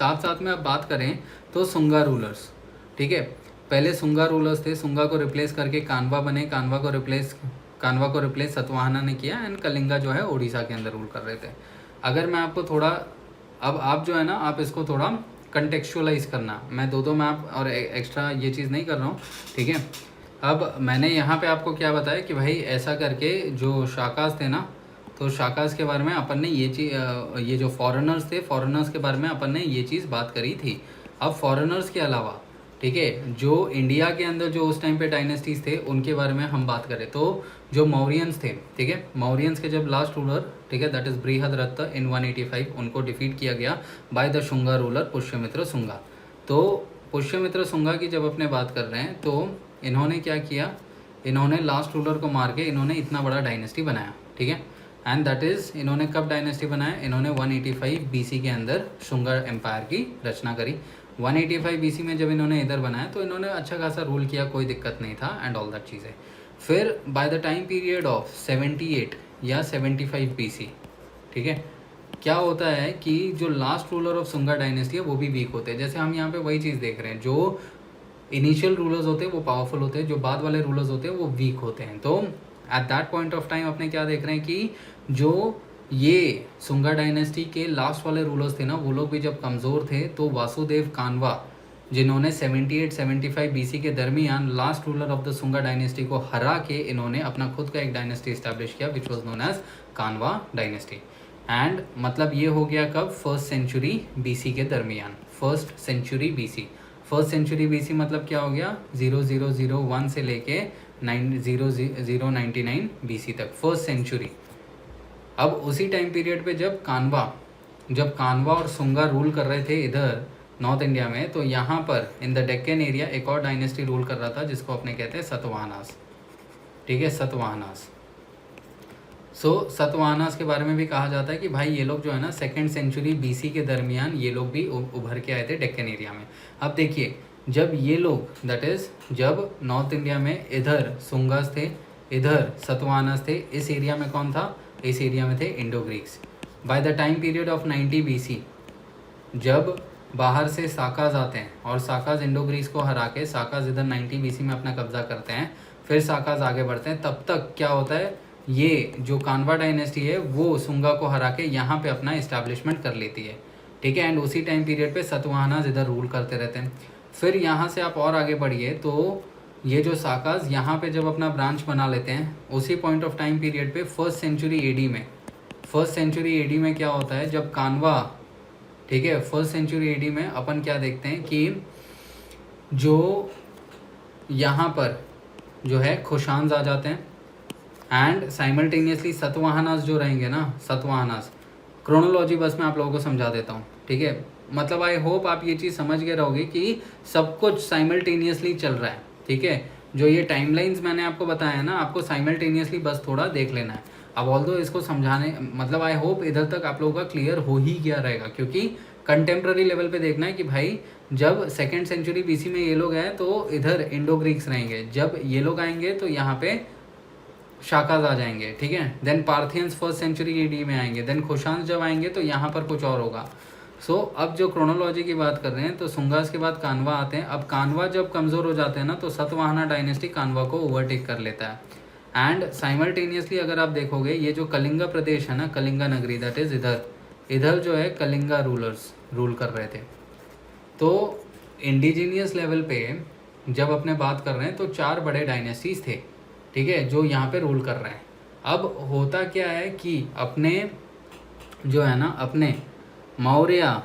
साथ साथ में अब बात करें तो सुंगा रूलर्स, ठीक है, पहले सुंगा रूलर्स थे, सुंगा को रिप्लेस करके कान्वा बने, कान्वा को रिप्लेस सतवाहना ने किया एंड कलिंगा जो है उड़ीसा के अंदर रूल कर रहे थे। अगर मैं आपको थोड़ा, अब आप जो है ना आप इसको थोड़ा कंटेक्चुअलाइज करना, मैं दो मैप और एक्स्ट्रा ये चीज़ नहीं कर रहा हूँ, ठीक है। अब मैंने यहाँ पे आपको क्या बताया कि भाई ऐसा करके जो शाकास थे ना, तो शाकास के बारे में अपन ने ये जो फॉरेनर्स थे, फॉरेनर्स के बारे में अपन ने ये चीज़ बात करी थी। अब फॉरेनर्स के अलावा, ठीक है, जो इंडिया के अंदर जो उस टाइम पे डायनेस्टीज थे उनके बारे में हम बात करें तो जो मौर्यंस थे, ठीक है, मौर्यंस के जब लास्ट रूलर, ठीक है, दैट इज बृहद्रथ इन 185, उनको डिफीट किया गया by the Shunga ruler Pushyamitra Shunga. तो पुष्यमित्र शुंगा की जब अपने बात कर रहे हैं तो इन्होंने क्या किया, इन्होंने लास्ट रूलर को मार के इन्होंने इतना बड़ा डायनेस्टी बनाया, ठीक है, एंड दैट इज़ इन्होंने कब डायनेस्टी बनाया, इन्होंने 185 बीसी के अंदर शुंगा एम्पायर की रचना करी। 185 बीसी में जब इन्होंने इधर बनाया तो इन्होंने अच्छा खासा रूल किया, कोई दिक्कत नहीं था एंड ऑल दैट चीज़ें। फिर by the time period of 78 या 75 बीसी, ठीक है, क्या होता है कि जो last ruler of Shunga dynasty है वो भी वीक होते हैं। जैसे हम यहाँ पे वही चीज़ देख रहे हैं, जो इनिशियल रूलर्स होते हैं वो पावरफुल होते हैं, जो बाद वाले रूलर्स होते हैं वो वीक होते हैं। तो at that point of time अपने क्या देख रहे हैं कि जो ये शुंगा डायनेस्टी के लास्ट वाले रूलर्स थे ना, वो लोग भी जब कमज़ोर थे तो वासुदेव कानवा, जिन्होंने 78-75 बीसी के दरमियान last ruler of the Shunga dynasty को हरा के इन्होंने अपना खुद का एक डायनेस्टी इस्टेब्लिश किया विच वॉज नोन एज कानवा डायनेस्टी। एंड मतलब ये हो गया कब, फर्स्ट सेंचुरी बीसी के दरमियान, फर्स्ट सेंचुरी बीसी मतलब क्या हो गया, 0001 से लेके 0099 बीसी तक, फर्स्ट सेंचुरी। अब उसी टाइम पीरियड पे जब कानवा और शुंगा रूल कर रहे थे इधर नॉर्थ इंडिया में, तो यहाँ पर इन द डेक्कन एरिया एक और डायनेस्टी रूल कर रहा था जिसको अपने कहते हैं सतवाहनास, ठीक है, सतवाहनास। सतवाहनास के बारे में भी कहा जाता है कि भाई ये लोग जो है ना सेकेंड सेंचुरी बीसी के दरमियान ये लोग भी उभर के आए थे डेक्कन एरिया में। अब देखिए, जब ये लोग दैट इज़ जब नॉर्थ इंडिया में इधर शुंगास थे, इधर सतवाहनास थे, इस एरिया में कौन था, इस एरिया में थे Indo Greeks. By the time period of 90 BC जब बाहर से साकाज आते हैं और साकाज इंडो ग्रीक्स को हरा के साकाज इधर 90 बीसी में अपना कब्जा करते हैं, फिर साकाज आगे बढ़ते हैं, तब तक क्या होता है, ये जो कानवा डायनेस्टी है वो शुंगा को हरा के यहाँ पे अपना इस्टेब्लिशमेंट कर लेती है, ठीक है, एंड उसी टाइम पीरियड पे सतवाहनास इधर रूल करते रहते हैं। फिर यहाँ से आप और आगे बढ़िए तो ये जो साकाज यहाँ पे जब अपना ब्रांच बना लेते हैं, उसी पॉइंट ऑफ टाइम पीरियड पे फर्स्ट सेंचुरी एडी में क्या होता है, जब कानवा, ठीक है, फर्स्ट सेंचुरी एडी में अपन क्या देखते हैं कि जो यहाँ पर जो है खुशान्स आ जाते हैं एंड साइमल्टेनियसली सतवाहनास जो रहेंगे ना, सतवाहनास, क्रोनोलॉजी बस मैं आप लोगों को समझा देता हूँ, ठीक है, मतलब आई होप आप ये चीज़ समझ गए रहोगे कि सब कुछ साइमल्टेनियसली चल रहा है, ठीक है, जो ये टाइमलाइंस मैंने आपको बताया है ना, आपको साइमल्टेनियसली बस थोड़ा देख लेना है। अब ऑल्दो इसको समझाने मतलब आई होप इधर तक आप लोगों का क्लियर हो ही गया रहेगा, क्योंकि कंटेम्प्रेरी लेवल पे देखना है कि भाई जब सेकेंड सेंचुरी बीसी में ये लोग आए तो इधर इंडो ग्रीक्स रहेंगे, जब ये लोग आएंगे तो यहाँ पे शाकाज आ जाएंगे, ठीक है, then Parthians first century AD में आएंगे, देन खुशान्स जब आएंगे तो यहाँ पर कुछ और होगा। अब जो क्रोनोलॉजी की बात कर रहे हैं तो शुंगास के बाद कानवा आते हैं। अब कानवा जब कमज़ोर हो जाते हैं ना तो सतवाहना डायनेस्टी कानवा को ओवरटेक कर लेता है एंड साइमल्टेनियसली अगर आप देखोगे ये जो कलिंगा प्रदेश है ना, कलिंगा नगरी, दैट इज़ इधर जो है कलिंगा रूलर्स रूल कर रहे थे। तो इंडिजीनियस लेवल पे जब अपने बात कर रहे हैं तो 4 बड़े डायनेस्टीज थे, ठीक है, जो यहाँ पे रूल कर रहे हैं। अब होता क्या है कि अपने जो है ना अपने मौर्य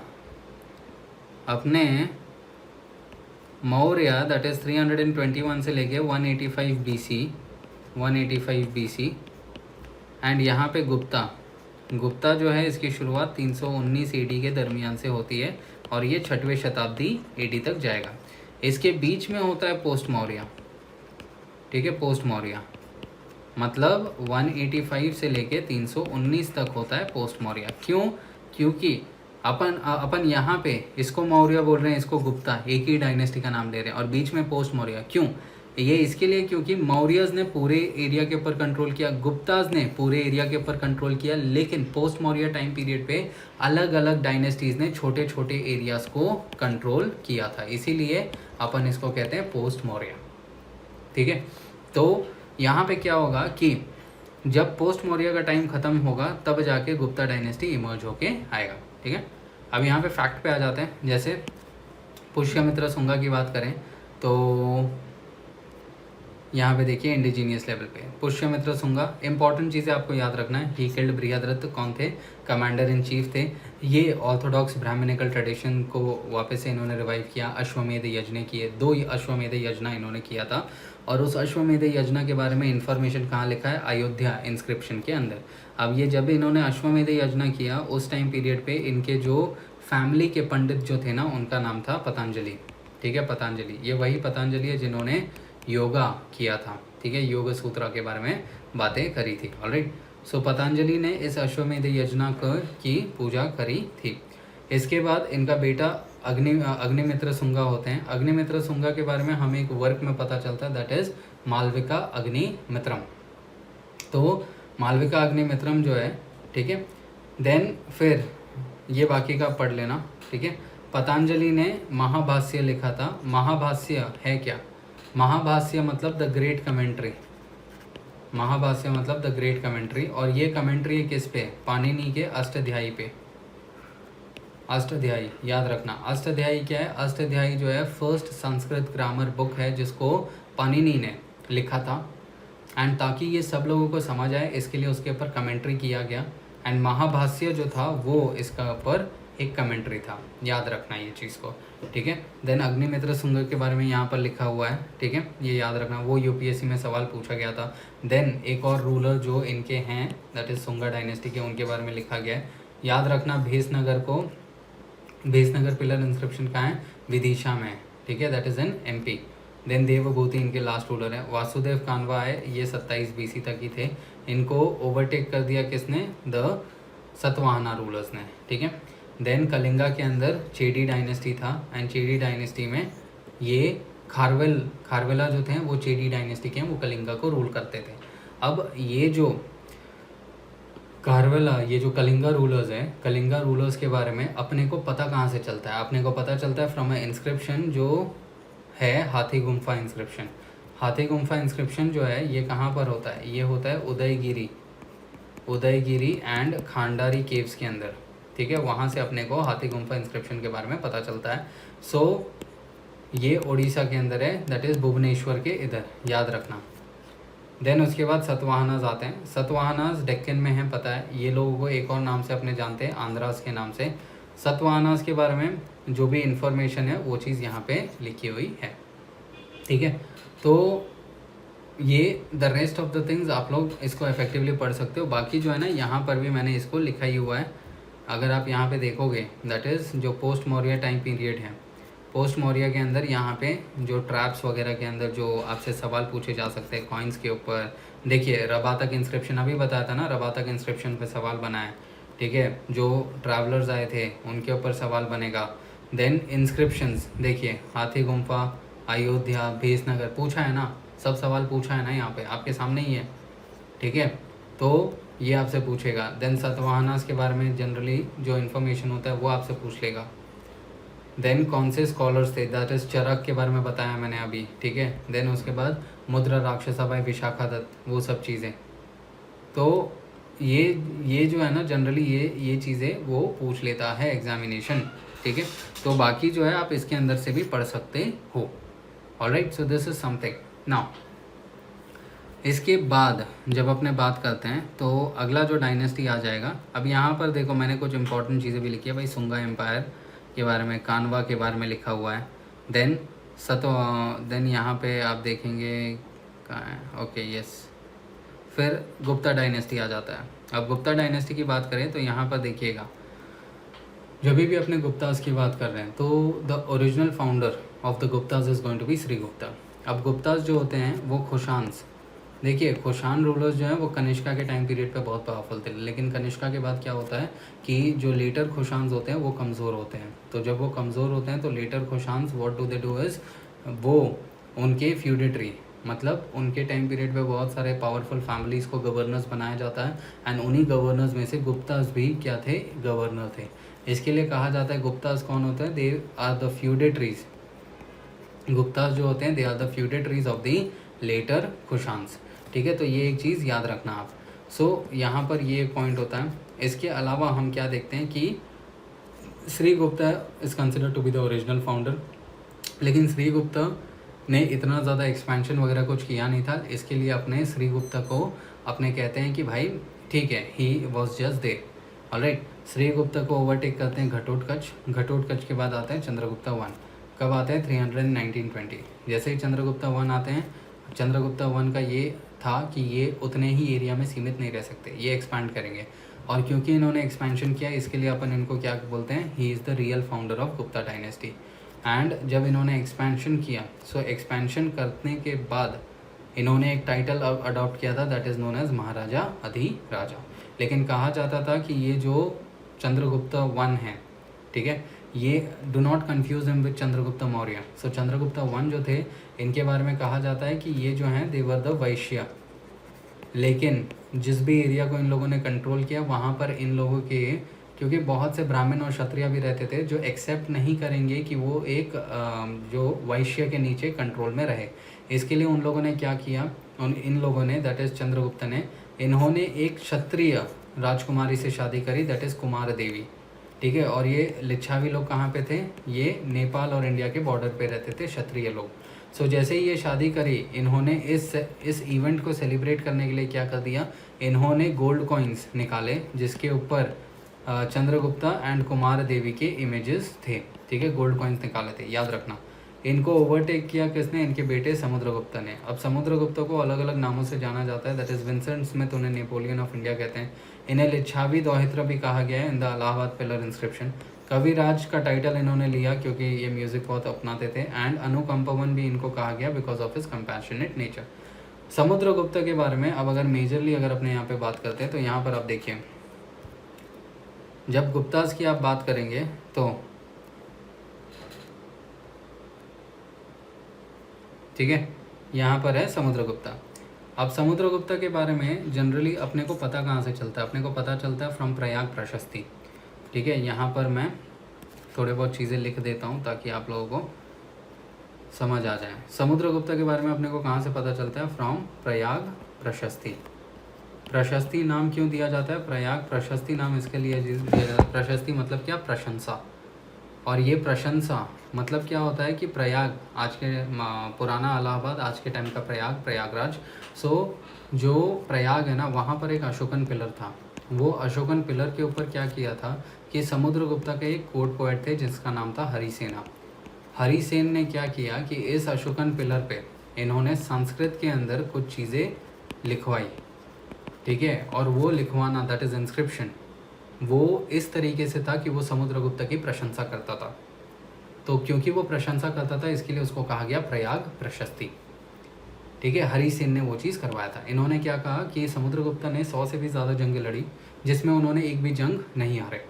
दैट इज़ 321 से लेके 185 बीसी एंड यहाँ पे गुप्ता जो है इसकी शुरुआत 319 एडी के दरमियान से होती है और ये 6वीं शताब्दी एडी तक जाएगा। इसके बीच में होता है पोस्ट मौर्य, ठीक है, पोस्ट मौर्य मतलब 185 से लेके 319 तक होता है पोस्ट मौर्य। क्यों? क्योंकि अपन यहाँ पे इसको मौर्य बोल रहे हैं, इसको गुप्ता, एक ही डायनेस्टी का नाम ले रहे हैं और बीच में पोस्ट मौर्य। क्यों? ये इसके लिए क्योंकि मौर्यज ने पूरे एरिया के ऊपर कंट्रोल किया, गुप्ताज ने पूरे एरिया के ऊपर कंट्रोल किया, लेकिन पोस्ट मौर्य टाइम पीरियड पे अलग अलग डायनेस्टीज ने छोटे छोटे एरियाज को कंट्रोल किया था, इसीलिए अपन इसको कहते हैं पोस्ट मौर्य। ठीक है, तो यहाँ पे क्या होगा कि जब पोस्ट मौर्य का टाइम खत्म होगा तब जाके गुप्ता डायनेस्टी इमर्ज होके आएगा। ठीक है, अब यहाँ पे फैक्ट पे आ जाते हैं। जैसे पुष्यमित्र शुंगा की बात करें तो यहाँ पे देखिए इंडिजीनियस लेवल पे पुष्यमित्र शुंगा, इंपॉर्टेंट चीज़ें आपको याद रखना है। ही किल्ड बृहद्रथ, कौन थे? कमांडर इन चीफ थे। ये ऑर्थोडॉक्स ब्राह्मणिकल ट्रेडिशन को वापस से इन्होंने रिवाइव किया, अश्वमेध यज्ञ किए, 2 अश्वमेध यज्ञ इन्होंने किया था। और उस अश्वमेध यज्ञ के बारे में इंफॉर्मेशन कहाँ लिखा है? अयोध्या इंस्क्रिप्शन के अंदर। अब ये जब इन्होंने अश्वमेध यज्ञ किया उस टाइम पीरियड पे इनके जो फैमिली के पंडित जो थे ना उनका नाम था पतंजलि। ठीक है, पतंजलि, ये वही पतंजलि है जिन्होंने योगा किया था। ठीक है, योग सूत्र के बारे में बातें करी थी। ऑलराइट, सो पतंजलि ने इस अश्वमेध यज्ञ की पूजा करी थी। इसके बाद इनका बेटा अग्निमित्र शुंगा होते हैं। अग्निमित्र शुंगा के बारे में हमें एक वर्क में पता चलता है, दैट इज मालविका अग्निमित्रम। तो मालविका अग्निमित्रम जो है, ठीक है, देन फिर ये बाकी का पढ़ लेना। ठीक है, पतंजलि ने महाभाष्य लिखा था। महाभाष्य है क्या? महाभाष्य मतलब द ग्रेट कमेंट्री। महाभाष्य मतलब द ग्रेट कमेंट्री, और ये कमेंट्री किस पे? पाणिनि के अष्टाध्यायी पे। अष्टाध्यायी याद रखना। अष्टाध्यायी क्या है? अष्टाध्यायी जो है फर्स्ट संस्कृत ग्रामर बुक है जिसको पाणिनि ने लिखा था, एंड ताकि ये सब लोगों को समझ आए इसके लिए उसके ऊपर कमेंट्री किया गया। एंड महाभाष्य जो था वो इसका ऊपर एक कमेंट्री था, याद रखना ये चीज़ को। ठीक है, देन अग्निमित्र शुंगा के बारे में यहाँ पर लिखा हुआ है। ठीक है, ये याद रखना, वो यूपीएससी में सवाल पूछा गया था। देन एक और रूलर जो इनके हैं दैट इज शुंगा डायनेस्टी के, उनके बारे में लिखा गया है। याद रखना भेसनगर को, भेसनगर पिलर इंस्क्रिप्शन कहाँ है? विदिशा में। ठीक है, that is in MP. Then Devabhuti इनके लास्ट रूलर है। वासुदेव कानवा है, ये 27 BC तक ही थे। इनको ओवरटेक कर दिया किसने? द सतवाहना रूलर्स ने। ठीक है, देन कलिंगा के अंदर चेडी डायनेस्टी था, एंड चेडी डायनेस्टी में ये खारवेला जो थे वो चेडी डायनेस्टी के हैं, वो कलिंगा को रूल करते थे। अब ये जो खारवेला, ये जो कलिंगा रूलर्स हैं, कलिंगा रूलर्स के बारे में अपने को पता कहाँ से चलता है? अपने को पता चलता है फ्रॉम अ इंस्क्रिप्शन जो है हाथी गुम्फा इंस्क्रिप्शन। हाथी गुम्फा इंस्क्रिप्शन जो है ये कहाँ पर होता है? ये होता है उदयगिरी एंड खांडारी केव्स के अंदर। ठीक है, वहाँ से अपने को हाथी गुम्फा इंस्क्रिप्शन के बारे में पता चलता है। सो ये उड़ीसा के अंदर है, दैट इज़ भुवनेश्वर के इधर, याद रखना। देन उसके बाद सतवाहनाज आते हैं। सतवाहनाज डेक्कन में है, पता है। ये लोगों को एक और नाम से अपने जानते हैं, आंध्रास के नाम से। सतवाहनाज के बारे में जो भी इंफॉर्मेशन है वो चीज़ यहाँ पे लिखी हुई है। ठीक है, तो ये the rest of the things आप लोग इसको इफेक्टिवली पढ़ सकते हो। बाकी जो है ना यहाँ पर भी मैंने इसको लिखा ही हुआ है। अगर आप यहाँ पे देखोगे दैट इज़ जो पोस्ट मौर्य टाइम पीरियड है, पोस्ट मौर्य के अंदर यहाँ पे जो ट्रैप्स वगैरह के अंदर जो आपसे सवाल पूछे जा सकते हैं कॉइन्स के ऊपर। देखिए रबातक इंस्क्रिप्शन अभी बताया था ना, रबातक इंस्क्रिप्शन पे सवाल बना है। ठीक है, जो ट्रैवलर्स आए थे उनके ऊपर सवाल बनेगा। देन इंस्क्रिप्शंस देखिए, हाथी गुम्फा, अयोध्या, भेसनगर, पूछा है ना, सब सवाल पूछा है ना, यहाँ पे आपके सामने ही है। ठीक है, तो ये आपसे पूछेगा। देन सतवाहनास के बारे में जनरली जो इन्फॉर्मेशन होता है वो आपसे पूछ लेगा। देन कौन से स्कॉलर्स थे, दैट इज़ चरक के बारे में बताया मैंने अभी। ठीक है, देन उसके बाद मुद्रा राक्षसा बाई विशाखा दत्त, वो सब चीज़ें। तो ये जो है ना जनरली ये चीज़ें वो पूछ लेता है एग्जामिनेशन। ठीक है, तो बाकी जो है आप इसके अंदर से भी पढ़ सकते हो। Alright, so this is something. Now इसके बाद जब अपने बात करते हैं तो अगला जो डायनेस्टी आ जाएगा। अब यहाँ पर देखो मैंने कुछ इंपॉर्टेंट चीज़ें भी लिखी है भाई। शुंगा एम्पायर के बारे में, कानवा के बारे में लिखा हुआ है। देन यहाँ पे आप देखेंगे कहाँ है, ओके यस। फिर गुप्ता डायनेस्टी आ जाता है। अब गुप्ता डायनेस्टी की बात करें तो यहाँ पर देखिएगा, जब भी अपने गुप्ताज की बात कर रहे हैं तो the original founder of the Guptas is going to be Shri Gupta. अब गुप्ताज जो होते हैं वो खुशान्स, देखिए खुशान रूलर्स जो हैं वो कनिष्का के टाइम पीरियड पे बहुत पावरफुल थे, लेकिन कनिष्का के बाद क्या होता है कि जो लेटर खुशान्स होते हैं वो कमज़ोर होते हैं। तो जब वो कमज़ोर होते हैं तो later Kushans what do they do is वो उनके फ्यूडेटरी मतलब उनके टाइम पीरियड पे बहुत सारे पावरफुल फैमिलीज़ को गवर्नर्स बनाया जाता है, एंड उन्हीं गवर्नर्स में से गुप्तास भी क्या थे, गवर्नर थे। इसके लिए कहा जाता है गुप्तास कौन होते हैं, they are the feudatories. Guptas जो होते हैं they are the feudatories of the later Kushans. ठीक है, तो ये एक चीज़ याद रखना आप। यहाँ पर ये एक पॉइंट होता है। इसके अलावा हम क्या देखते हैं कि Shri Gupta is considered to be the original founder, लेकिन श्री गुप्ता ने इतना ज़्यादा एक्सपेंशन वगैरह कुछ किया नहीं था। इसके लिए अपने श्री गुप्ता को अपने कहते हैं कि भाई ठीक है, he was just there, alright. Shri Gupta को ओवरटेक करते हैं घटोत्कच। घटोत्कच के बाद आते हैं चंद्रगुप्ता वन। कब आते हैं, 319-20। जैसे ही चंद्रगुप्ता वन आते हैं, चंद्रगुप्ता वन का ये था कि ये उतने ही एरिया में सीमित नहीं रह सकते, ये एक्सपैंड करेंगे। और क्योंकि इन्होंने एक्सपेंशन किया, इसके लिए अपन इनको क्या बोलते हैं, he is the real founder of Gupta dynasty. And जब इन्होंने एक्सपेंशन किया, सो एक्सपेंशन करने के बाद इन्होंने एक टाइटल अडॉप्ट किया था, दैट इज़ नोन एज महाराजा अधिराजा। लेकिन कहा जाता था कि ये जो चंद्रगुप्ता वन है, ठीक है, ये do not confuse him with Chandragupta Maurya. So Chandragupta one जो थे, इनके बारे में कहा जाता है कि ये जो हैं दे वर द वैश्य। लेकिन जिस भी एरिया को इन लोगों ने कंट्रोल किया, वहाँ पर इन लोगों के, क्योंकि बहुत से ब्राह्मण और क्षत्रिय भी रहते थे जो एक्सेप्ट नहीं करेंगे कि वो एक जो वैश्य के नीचे कंट्रोल में रहे। इसके लिए उन लोगों ने क्या किया, इन लोगों ने, दैट इज़ चंद्रगुप्त ने, इन्होंने एक क्षत्रिय राजकुमारी से शादी करी, दैट इज़ कुमार देवी। ठीक है, और ये लिच्छावी लोग कहाँ पे थे, ये नेपाल और इंडिया के बॉर्डर पे रहते थे क्षत्रिय लोग। सो जैसे ही ये शादी करी, इन्होंने इस इवेंट को सेलिब्रेट करने के लिए क्या कर दिया, इन्होंने गोल्ड कॉइन्स निकाले जिसके ऊपर चंद्रगुप्ता एंड कुमार देवी के इमेजेस थे। ठीक है, गोल्ड कॉइन्स निकाले थे, याद रखना। इनको ओवरटेक किया किसने, इनके बेटे समुद्रगुप्ता ने। अब समुद्रगुप्ता को अलग अलग नामों से जाना जाता है, दैट इज़ विंसेंट स्मिथ, उन्हें नेपोलियन ऑफ इंडिया कहते हैं। इन्हें लिच्छावी दोहित्र भी कहा गया है in the Allahabad pillar inscription. कविराज का टाइटल इन्होंने लिया क्योंकि ये म्यूज़िक बहुत अपनाते थे। एंड अनुकंपवन भी इनको कहा गया because of his compassionate nature. Samudragupta के बारे में अब अगर मेजरली अगर अपने यहाँ पे बात करते हैं, तो यहाँ पर आप देखिए, जब गुप्तास की आप बात करेंगे तो ठीक है, यहाँ पर है समुद्रगुप्ता। अब समुद्रगुप्ता के बारे में जनरली अपने को पता कहाँ से चलता है, अपने को पता चलता है फ्रॉम प्रयाग प्रशस्ति। ठीक है, यहाँ पर मैं थोड़े बहुत चीज़ें लिख देता हूँ ताकि आप लोगों को समझ आ जाए। समुद्रगुप्ता के बारे में अपने को कहाँ से पता चलता है, फ्रॉम प्रयाग प्रशस्ति। प्रशस्ति नाम क्यों दिया जाता है, प्रयाग प्रशस्ति नाम इसके लिए दिया जाता है, प्रशस्ति मतलब क्या, प्रशंसा। और ये प्रशंसा मतलब क्या होता है कि प्रयाग, आज के पुराना इलाहाबाद, आज के टाइम का प्रयाग, प्रयागराज। सो जो प्रयाग है ना, वहाँ पर एक अशोकन पिलर था। वो अशोकन पिलर के ऊपर क्या किया था कि समुद्रगुप्ता के एक कोर्ट पोएट थे जिसका नाम था हरिसेना। हरिसेन ने क्या किया कि इस अशोकन पिलर पे इन्होंने संस्कृत के अंदर कुछ चीज़ें लिखवाई। ठीक है, और वो लिखवाना, दैट इज़ इंस्क्रिप्शन, वो इस तरीके से था कि वो समुद्रगुप्त की प्रशंसा करता था। तो क्योंकि वो प्रशंसा करता था, इसके लिए उसको कहा गया प्रयाग प्रशस्ति। ठीक है, हरिसेन ने वो चीज़ करवाया था। इन्होंने क्या कहा कि समुद्रगुप्त ने 100 से भी ज़्यादा जंग लड़ी जिसमें उन्होंने एक भी जंग नहीं हारे।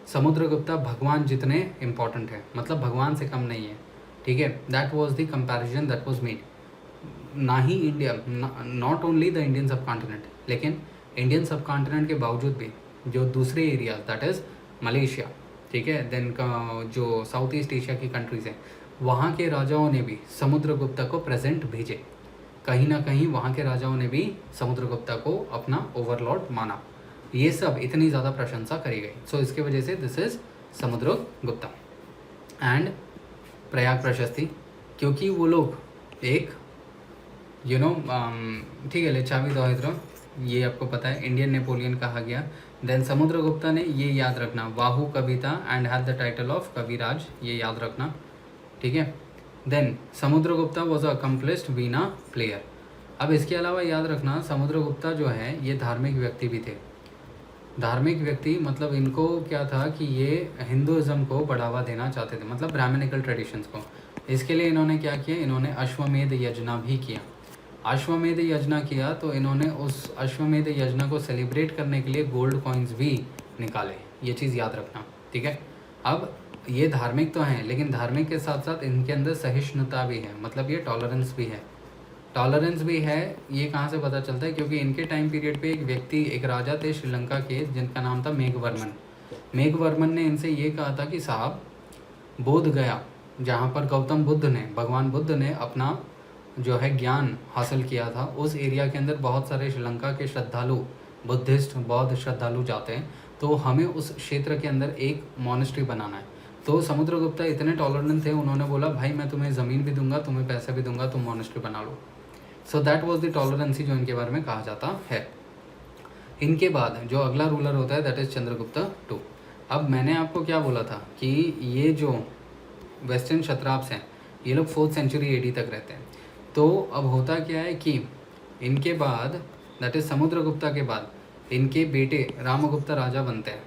समुद्रगुप्त भगवान जितने इम्पॉर्टेंट है, मतलब भगवान से कम नहीं है। ठीक है, that was the comparison that was made. ना ही India, not only the Indian subcontinent, लेकिन इंडियन सब कॉन्टिनेंट के बावजूद भी जो दूसरे एरिया, दैट इज़ मलेशिया, ठीक है, देन का जो साउथ ईस्ट एशिया की कंट्रीज़ हैं, वहाँ के राजाओं ने भी समुद्रगुप्त को प्रेजेंट भेजे। कहीं ना कहीं वहाँ के राजाओं ने भी समुद्रगुप्त को अपना ओवरलॉर्ड माना। ये सब इतनी ज़्यादा प्रशंसा करी गई। सो इसके वजह से this is Samudragupta. And Prayag प्रशस्ति, क्योंकि वो लोग एक ठीक है, लिच्छावी दोहित्र, ये आपको पता है, इंडियन नेपोलियन कहा गया। देन समुद्रगुप्ता ने, ये याद रखना, वाहु कविता and had the title of Kaviraj, ये याद रखना। ठीक है, then Samudragupta was accomplished veena player. अब इसके अलावा याद रखना, समुद्रगुप्ता जो है ये धार्मिक व्यक्ति भी थे। धार्मिक व्यक्ति मतलब इनको क्या था कि ये हिंदुज़म को बढ़ावा देना चाहते थे, मतलब ब्राह्मणिकल ट्रेडिशंस को। इसके लिए इन्होंने क्या किया, इन्होंने अश्वमेध यज्ञ भी किया। अश्वमेध यज्ञ किया तो इन्होंने उस अश्वमेध यज्ञ को सेलिब्रेट करने के लिए गोल्ड कॉइन्स भी निकाले। ये चीज़ याद रखना, ठीक है। अब ये धार्मिक तो हैं, लेकिन धार्मिक के साथ साथ इनके अंदर सहिष्णुता भी है, मतलब ये टॉलरेंस भी है। टॉलरेंस भी है। ये कहाँ से पता चलता है? क्योंकि इनके टाइम पीरियड पे एक व्यक्ति, एक राजा थे श्रीलंका के, जिनका नाम था मेघवर्मन। मेघवर्मन ने इनसे ये कहा था कि साहब, बोध गया, जहाँ पर गौतम बुद्ध ने, भगवान बुद्ध ने अपना जो है ज्ञान हासिल किया था, उस एरिया के अंदर बहुत सारे श्रीलंका के श्रद्धालु, बुद्धिस्ट, बौद्ध श्रद्धालु जाते हैं, तो हमें उस क्षेत्र के अंदर एक मॉनेस्ट्री बनाना है। तो समुद्रगुप्ता इतने टॉलरेंट थे, उन्होंने बोला भाई मैं तुम्हें ज़मीन भी दूंगा, तुम्हें पैसे भी दूंगा, तुम मॉनेस्ट्री बना लो। सो दैट वॉज द टॉलरेंसी जो इनके बारे में कहा जाता है। इनके बाद जो अगला रूलर होता है दैट इज़ चंद्रगुप्ता टू। अब मैंने आपको क्या बोला था कि ये जो वेस्टर्न क्षत्राप्स हैं, ये लोग 4th सेंचुरी AD तक रहते हैं। तो अब होता क्या है कि इनके बाद दैट इज़ समुद्रगुप्ता के बाद इनके बेटे रामगुप्ता राजा बनते हैं,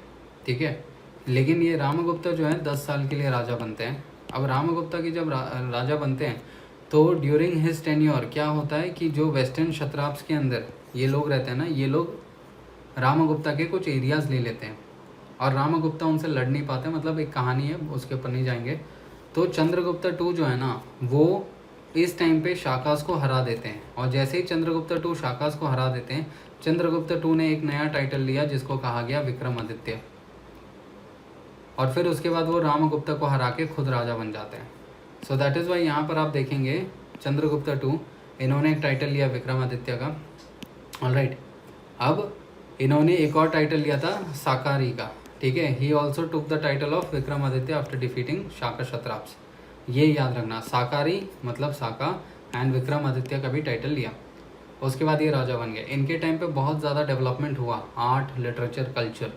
ठीक है। लेकिन ये रामगुप्ता जो है 10 साल के लिए राजा बनते हैं। अब रामगुप्ता की जब राजा बनते हैं तो ड्यूरिंग हिज टेन्योर क्या होता है कि जो वेस्टर्न क्षत्राप्स के अंदर ये लोग रहते हैं ना, ये लोग रामगुप्ता के कुछ एरियाज़ ले लेते हैं और रामगुप्ता उनसे लड़ नहीं पाते। मतलब एक कहानी है, उसके ऊपर नहीं जाएंगे। तो चंद्रगुप्ता टू जो है ना, वो इस टाइम पे शाकास को हरा देते हैं। और जैसे ही चंद्रगुप्ता टू शाकास को हरा देते हैं, चंद्रगुप्ता टू ने एक नया टाइटल लिया जिसको कहा गया विक्रमादित्य। और फिर उसके बाद वो रामगुप्ता को हरा के खुद राजा बन जाते हैं। सो दैट इज़ वाई यहाँ पर आप देखेंगे चंद्रगुप्ता टू, इन्होंने एक टाइटल लिया विक्रमादित्य का। ऑलराइट, अब इन्होंने एक और टाइटल लिया था साकारी का, ठीक है। He also took the title of Vikramaditya after defeating Shaka Kshatrapas. ये याद रखना, साकारी मतलब साका, एंड विक्रमादित्य का भी टाइटल लिया। उसके बाद ये राजा बन गए। इनके टाइम पे बहुत ज़्यादा डेवलपमेंट हुआ, आर्ट, लिटरेचर, कल्चर।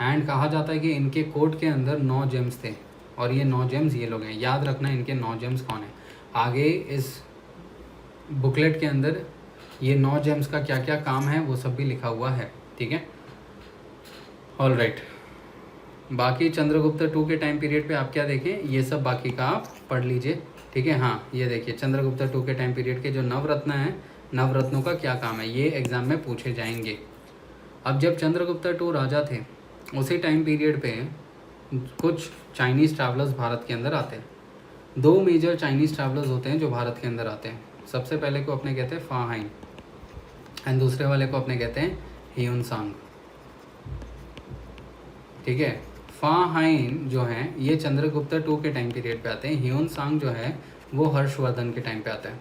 एंड कहा जाता है कि इनके कोर्ट के अंदर 9 जेम्स थे, और ये 9 जेम्स ये लोग हैं। याद रखना इनके 9 जेम्स कौन है। आगे इस बुकलेट के अंदर ये 9 जेम्स का क्या क्या काम है वो सब भी लिखा हुआ है, ठीक है। ऑलराइट, बाकी चंद्रगुप्ता टू के टाइम पीरियड पे आप क्या देखें, ये सब बाकी का आप पढ़ लीजिए, ठीक है। हाँ, ये देखिए चंद्रगुप्ता टू के टाइम पीरियड के जो नवरत्न हैं, नवरत्नों का क्या काम है, ये एग्ज़ाम में पूछे जाएंगे। अब जब चंद्रगुप्ता टू राजा थे, उसी टाइम पीरियड पे कुछ चाइनीज़ ट्रैवलर्स भारत के अंदर आते हैं। 2 मेजर चाइनीज़ ट्रैवलर्स होते हैं जो भारत के अंदर आते हैं। सबसे पहले को अपने कहते हैं फा हाइन, एंड दूसरे वाले को अपने कहते हैं ह्यून सांग, ठीक है। फा हाइन जो है ये चंद्रगुप्ता टू के टाइम पीरियड पे आते हैं। ह्यून सांग जो है वो हर्षवर्धन के टाइम पे आता है।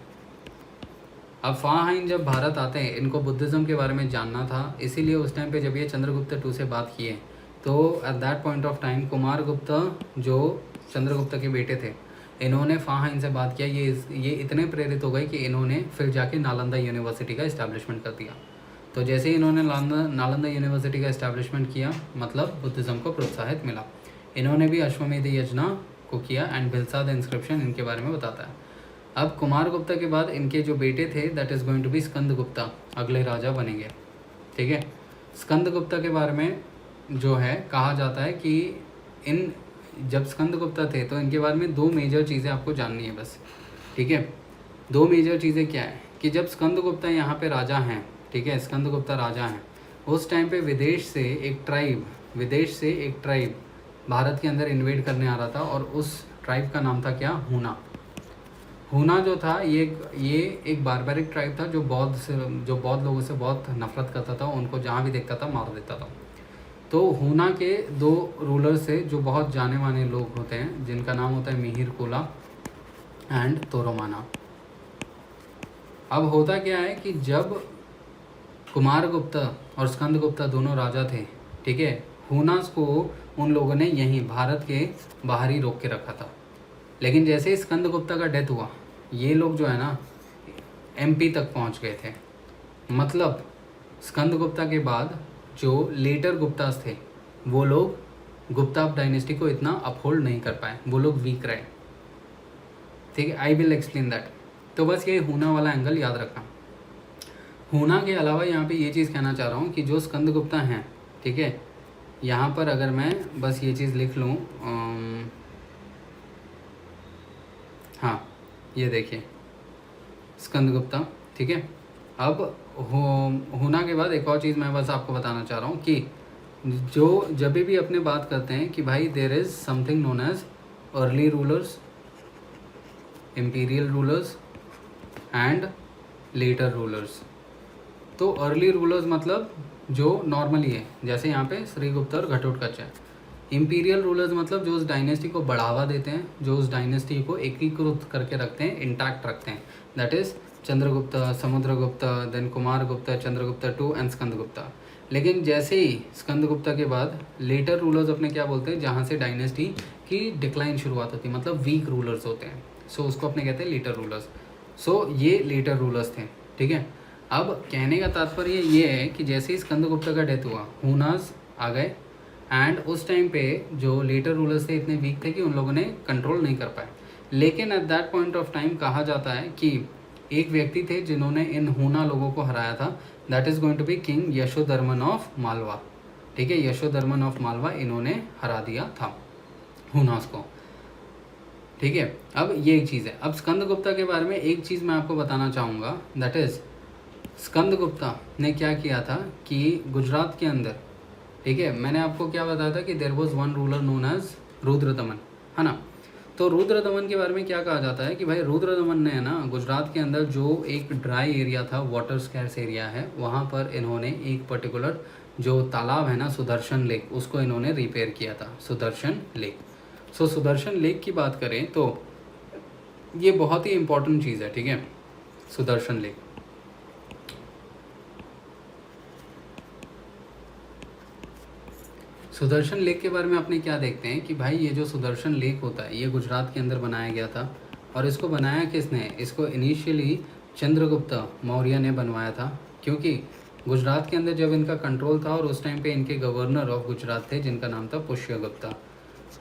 अब फा हाइन जब भारत आते हैं, इनको बुद्धिज़्म के बारे में जानना था, इसीलिए उस टाइम पे जब ये चंद्रगुप्ता टू से बात किए तो at that point of time Kumar Gupta जो चंद्रगुप्ता के बेटे थे, इन्होंने फा हाइन से बात किया। ये इतने प्रेरित हो गए कि इन्होंने फिर जाके नालंदा यूनिवर्सिटी का इस्टेब्लिशमेंट कर दिया। तो जैसे ही इन्होंने नालंदा यूनिवर्सिटी का इस्टेब्लिशमेंट किया, मतलब बुद्धिज़्म को प्रोत्साहित मिला। इन्होंने भी अश्वमेध यज्ञ को किया, एंड भिलसाद इंस्क्रिप्शन इनके बारे में बताता है। अब कुमार गुप्ता के बाद इनके जो बेटे थे that is going to be Skanda Gupta, अगले राजा बनेंगे, ठीक है। स्कंद गुप्ता के बारे में जो है कहा जाता है कि जब स्कंद गुप्ता थे तो इनके बारे में 2 मेजर चीज़ें आपको जाननी है बस, ठीक है। 2 मेजर चीज़ें क्या है कि जब स्कंद गुप्ता यहाँ पे राजा हैं, ठीक है, स्कंद गुप्ता राजा हैं, उस टाइम पे विदेश से एक ट्राइब भारत के अंदर इन्वेड करने आ रहा था, और उस ट्राइब का नाम था क्या, हूना। हूना जो था ये एक बारबैरिक ट्राइब था जो बौद्ध लोगों से बहुत नफरत करता था, उनको जहाँ भी देखता था मार देता था। तो हूना के 2 रूलर से जो बहुत जाने माने लोग होते हैं, जिनका नाम होता है मिहिर कोला एंड तोरोमाना। अब होता क्या है कि जब कुमार गुप्ता और स्कंद गुप्ता दोनों राजा थे, ठीक है, हूनास को उन लोगों ने यहीं भारत के बाहर ही रोक के रखा था। लेकिन जैसे ही स्कंद गुप्ता का डेथ हुआ, ये लोग जो है ना MP तक पहुंच गए थे। मतलब स्कंद गुप्ता के बाद जो लेटर गुप्तास थे, वो लोग गुप्ता डायनेस्टी को इतना अपहोल्ड नहीं कर पाए, वो लोग वीक रहे, ठीक है। I will explain that. तो बस ये हूना वाला एंगल याद रखना। हूना के अलावा यहाँ पे ये चीज़ कहना चाह रहा हूँ कि जो स्कंद गुप्ता हैं, ठीक है, यहाँ पर अगर मैं बस ये चीज़ लिख लूँ, हाँ ये देखिए स्कंद गुप्ता, ठीक है। अब हूना के बाद एक और चीज़ मैं बस आपको बताना चाह रहा हूँ कि जो जब भी अपने बात करते हैं कि भाई there is something known as early rulers, imperial rulers and later rulers. तो अर्ली रूलर्स मतलब जो नॉर्मली है, जैसे यहाँ पे श्रीगुप्त और घटोत्कच है। इम्पीरियल रूलर्स मतलब जो उस डायनेस्टी को बढ़ावा देते हैं, जो उस डायनेस्टी को एकीकृत करके रखते हैं, इंटैक्ट रखते हैं, that is Chandragupta, Samudragupta, then Kumaragupta, Chandragupta two and Skandagupta. लेकिन जैसे ही स्कंदगुप्त के बाद लेटर रूलर्स अपने क्या बोलते हैं, जहाँ से डायनेस्टी की डिक्लाइन शुरुआत होती है, मतलब वीक रूलर्स होते हैं, सो उसको अपने कहते हैं लेटर रूलर्स। सो ये लेटर रूलर्स थे, ठीक है। अब कहने का तात्पर्य ये है कि जैसे ही स्कंदगुप्त का डेथ हुआ, हुनास आ गए, एंड उस टाइम पे जो लेटर रूलर्स थे इतने वीक थे कि उन लोगों ने कंट्रोल नहीं कर पाए। लेकिन at that point of time कहा जाता है कि एक व्यक्ति थे जिन्होंने इन हुना लोगों को हराया था, that is going to be king Yashodharman of Malwa, ठीक है। यशोधर्मन ऑफ मालवा इन्होंने हरा दिया था हुनास को, ठीक है। अब ये एक चीज़ है। अब स्कंदगुप्ता के बारे में एक चीज़ मैं आपको बताना चाहूँगा, दैट इज़ स्कंदगुप्ता ने क्या किया था कि गुजरात के अंदर, ठीक है, मैंने आपको क्या बताया था कि there was one ruler known as Rudradaman, है ना। तो रुद्रदमन के बारे में क्या कहा जाता है कि भाई रुद्रदमन ने, है ना, गुजरात के अंदर जो एक ड्राई एरिया था, वाटर स्कैर्स एरिया है, वहाँ पर इन्होंने एक पर्टिकुलर जो तालाब है ना, सुदर्शन लेक, उसको इन्होंने रिपेयर किया था, सुदर्शन लेक। सो सुदर्शन लेक की बात करें तो ये बहुत ही इंपॉर्टेंट चीज़ है, ठीक है, सुदर्शन लेक। सुदर्शन लेक के बारे में अपने क्या देखते हैं कि भाई ये जो सुदर्शन लेक होता है ये गुजरात के अंदर बनाया गया था, और इसको बनाया किसने, इसको इनिशियली चंद्रगुप्त मौर्य ने बनवाया था, क्योंकि गुजरात के अंदर जब इनका कंट्रोल था और उस टाइम पे इनके गवर्नर ऑफ गुजरात थे जिनका नाम था पुष्यगुप्ता।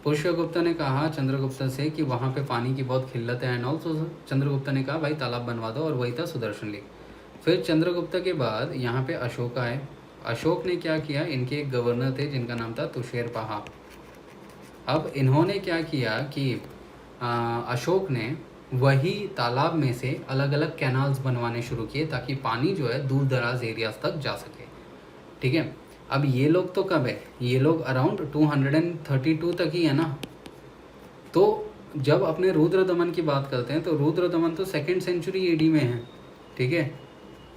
पुष्यगुप्ता ने कहा चंद्रगुप्त से कि वहाँ पे पानी की बहुत किल्लत है एंड ऑल्सो चंद्रगुप्ता ने कहा भाई तालाब बनवा दो, और वही था सुदर्शन लेक। फिर चंद्रगुप्ता के बाद यहाँ पे अशोक आए। अशोक ने क्या किया, इनके एक गवर्नर थे जिनका नाम था तुषेरपाहा। अब इन्होंने क्या किया कि अशोक ने वही तालाब में से अलग अलग कैनाल्स बनवाने शुरू किए ताकि पानी जो है दूर दराज एरियाज तक जा सके, ठीक है। अब ये लोग तो कब है, ये लोग अराउंड 232 तक ही है ना। तो जब अपने रुद्रदमन की बात करते हैं तो रुद्रदमन तो 2nd सेंचुरी एडी में है, ठीक है।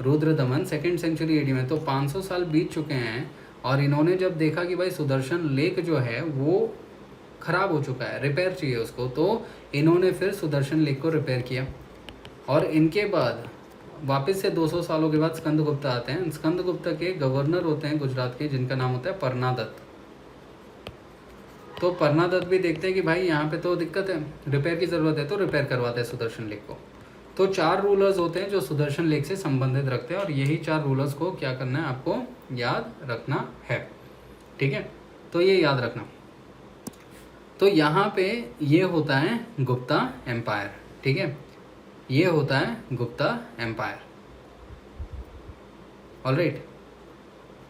रुद्रदमन 2nd सेंचुरी एडी में, तो 500 साल बीत चुके हैं, और इन्होंने जब देखा कि भाई सुदर्शन लेक जो है वो ख़राब हो चुका है, रिपेयर चाहिए उसको, तो इन्होंने फिर सुदर्शन लेक को रिपेयर किया। और इनके बाद वापस से 200 सालों के बाद स्कंदगुप्ता आते हैं। स्कंदगुप्ता के गवर्नर होते हैं गुजरात के जिनका नाम होता है परनादत्त। तो परनादत्त भी देखते हैं कि भाई यहाँ पे तो दिक्कत है, रिपेयर की ज़रूरत है, तो रिपेयर करवाते हैं सुदर्शन लेक को। तो 4 रूलर्स होते हैं जो सुदर्शन लेक से संबंधित रखते हैं, और यही 4 रूलर्स को क्या करना है, आपको याद रखना है, ठीक है। तो ये याद रखना। तो यहाँ पे ये होता है गुप्ता एम्पायर, ठीक है, ये होता है गुप्ता एम्पायर, ऑलराइट।